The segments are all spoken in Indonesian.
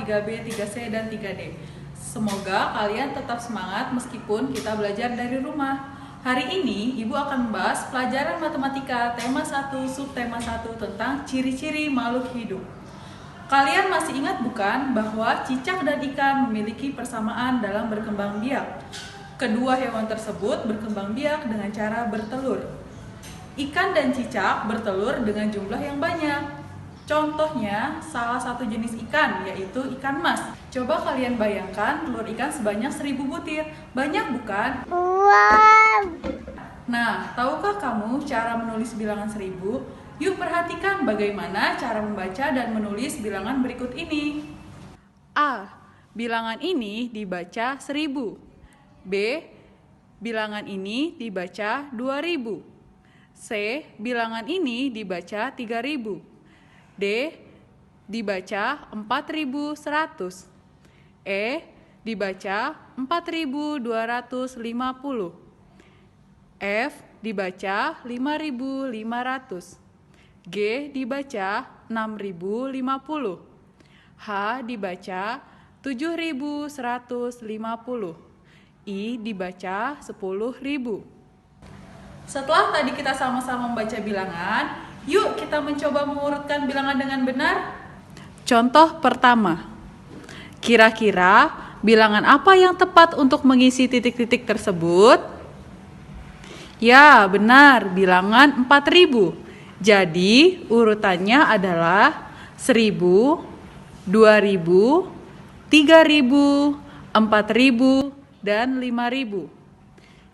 3B, 3C, dan 3D. Semoga kalian tetap semangat meskipun kita belajar dari rumah. Hari ini Ibu akan membahas pelajaran matematika tema 1 subtema 1 tentang ciri-ciri makhluk hidup. Kalian masih ingat bukan bahwa cicak dan ikan memiliki persamaan dalam berkembang biak? Kedua hewan tersebut berkembang biak dengan cara bertelur. Ikan dan cicak bertelur dengan jumlah yang banyak. Contohnya, salah satu jenis ikan, yaitu ikan mas. Coba kalian bayangkan telur ikan sebanyak 1000 butir. Banyak bukan? Wow. Nah, tahukah kamu cara menulis bilangan 1000? Yuk perhatikan bagaimana cara membaca dan menulis bilangan berikut ini. A. Bilangan ini dibaca 1000. B. Bilangan ini dibaca 2000. C. Bilangan ini dibaca 3000. D. Dibaca 4100. E. Dibaca 4250. F. Dibaca 5500. G. Dibaca 6050. H. Dibaca 7150. I. Dibaca 10.000. Setelah tadi kita sama-sama membaca bilangan, yuk kita mencoba mengurutkan bilangan dengan benar. Contoh pertama. Kira-kira bilangan apa yang tepat untuk mengisi titik-titik tersebut? Ya, benar, bilangan 4000. Jadi, urutannya adalah 1000, 2000, 3000, 4000, dan 5000.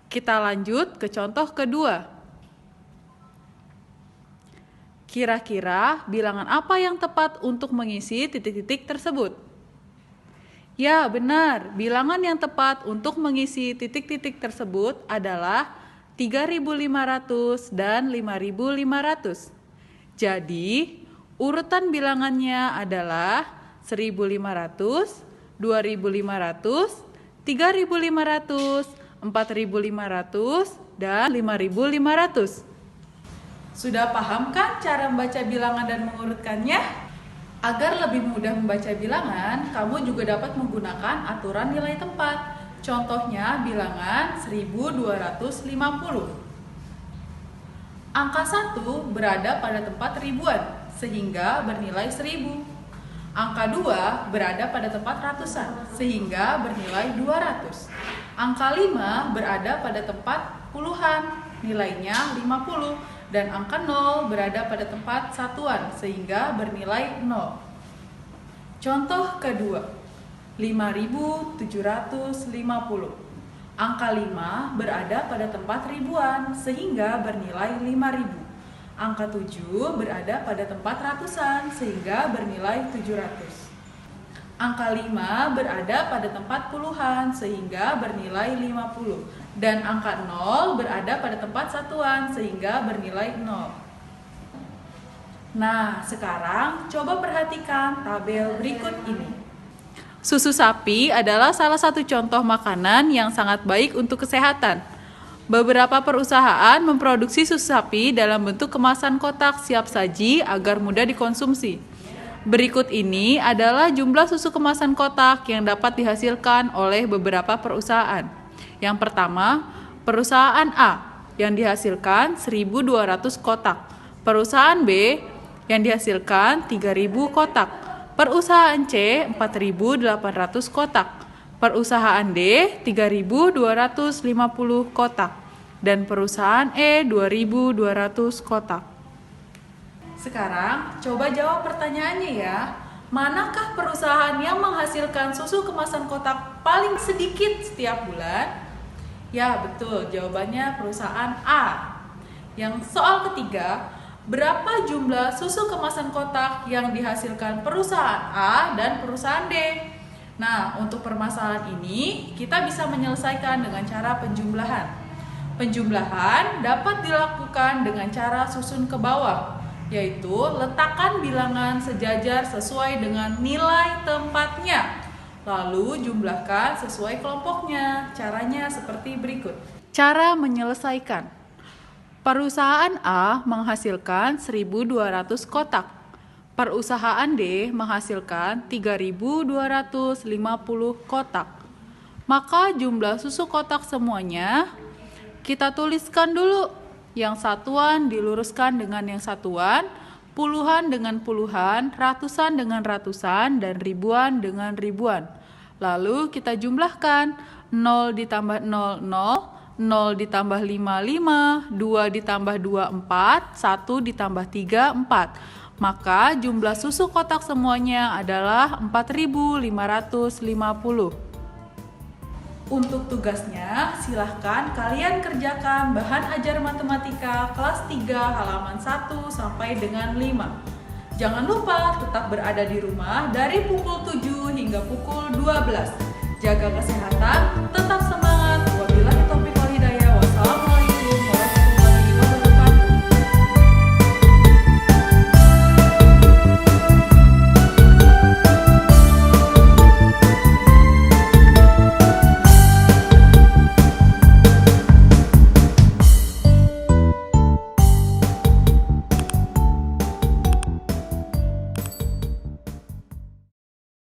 Kita lanjut ke contoh kedua. Kira-kira bilangan apa yang tepat untuk mengisi titik-titik tersebut? Ya, benar. Bilangan yang tepat untuk mengisi titik-titik tersebut adalah 3500 dan 5500. Jadi, urutan bilangannya adalah 1500, 2500, 3500, 4500, dan 5500. Sudah paham kan cara membaca bilangan dan mengurutkannya? Agar lebih mudah membaca bilangan, kamu juga dapat menggunakan aturan nilai tempat. Contohnya bilangan 1250. Angka 1 berada pada tempat ribuan, sehingga bernilai 1000. Angka 2 berada pada tempat ratusan, sehingga bernilai 200. Angka 5 berada pada tempat puluhan, nilainya 50. Dan angka 0 berada pada tempat satuan, sehingga bernilai 0. Contoh kedua, 5750. Angka 5 berada pada tempat ribuan, sehingga bernilai 5000. Angka 7 berada pada tempat ratusan, sehingga bernilai 700. Angka 5 berada pada tempat puluhan, sehingga bernilai 50. Dan angka 0 berada pada tempat satuan, sehingga bernilai 0. Nah, sekarang coba perhatikan tabel berikut ini. Susu sapi adalah salah satu contoh makanan yang sangat baik untuk kesehatan. Beberapa perusahaan memproduksi susu sapi dalam bentuk kemasan kotak siap saji agar mudah dikonsumsi. Berikut ini adalah jumlah susu kemasan kotak yang dapat dihasilkan oleh beberapa perusahaan. Yang pertama, perusahaan A yang dihasilkan 1200 kotak. Perusahaan B yang dihasilkan 3000 kotak. Perusahaan C 4800 kotak. Perusahaan D 3250 kotak. Dan perusahaan E 2200 kotak. Sekarang, coba jawab pertanyaannya ya. Manakah perusahaan yang menghasilkan susu kemasan kotak paling sedikit setiap bulan? Ya, betul. Jawabannya perusahaan A. Yang soal ketiga, berapa jumlah susu kemasan kotak yang dihasilkan perusahaan A dan perusahaan D? Nah, untuk permasalahan ini, kita bisa menyelesaikan dengan cara penjumlahan. Penjumlahan dapat dilakukan dengan cara susun ke bawah, yaitu letakkan bilangan sejajar sesuai dengan nilai tempatnya. Lalu jumlahkan sesuai kelompoknya. Caranya seperti berikut. Cara menyelesaikan. Perusahaan A menghasilkan 1200 kotak. Perusahaan D menghasilkan 3.250 kotak. Maka jumlah susu kotak semuanya kita tuliskan dulu. Yang satuan diluruskan dengan yang satuan, puluhan dengan puluhan, ratusan dengan ratusan, dan ribuan dengan ribuan. Lalu kita jumlahkan 0 ditambah 0, 0, 0 ditambah 5, 5, 2 ditambah 2, 4, 1 ditambah 3, 4. Maka jumlah susu kotak semuanya adalah 4.550. Untuk tugasnya, silahkan kalian kerjakan bahan ajar matematika kelas 3 halaman 1 sampai dengan 5. Jangan lupa tetap berada di rumah dari pukul 7 hingga pukul 12. Jaga kesehatan, tetap semangat.